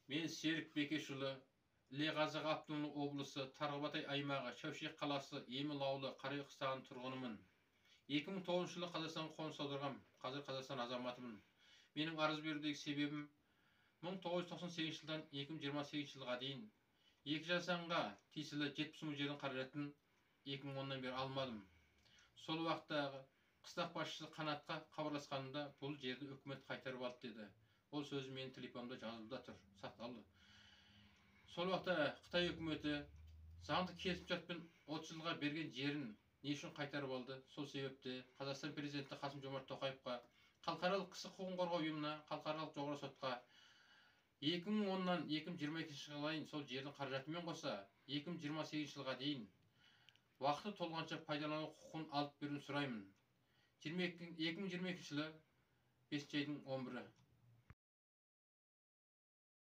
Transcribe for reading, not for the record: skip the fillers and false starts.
Мен Серік Бекешұлы, Іле-Қазақ Автономиялы облысы, Тарғабатай аймағы, Шәушек қаласы, Еміл ауылы, Қарай қыстағының тұрғынымын. 2009 жылы Қазақстанға қоныс аударғам, қазір Қазақстан азаматымын. Менің арыз берудегі себебім 1998 жылдан 2028 жылға дейін 2 жасанға тиесілі 70 мың жердің қаражатын 2010-нан бері алмадым. Сол уақыттағы қыстақ басшысы Қанатқа хабарласқанымда бұл жерді үкімет қайтарып алды деді. Ол сөзі менің телефонымда жазылуда тұр, сақталды. Сол уақытта Қытай үкіметі заңды келісімшартпен 30 жылға берген жерін не үшін қайтарып алды? Сол себепті Қазақстан президенті Қасым-Жомарт Тоқаевқа, халықаралық кісі құқығын қорғау ұйымына, халықаралық жоғарғы сотқа 2010-нан 2022 жылға дейін сол жердің қаражатымен қоса 2028 жылға дейін уақыты толғанша пайдалану құқығын алып беруін сұраймын. 2022 жылы 5 айдың 11-і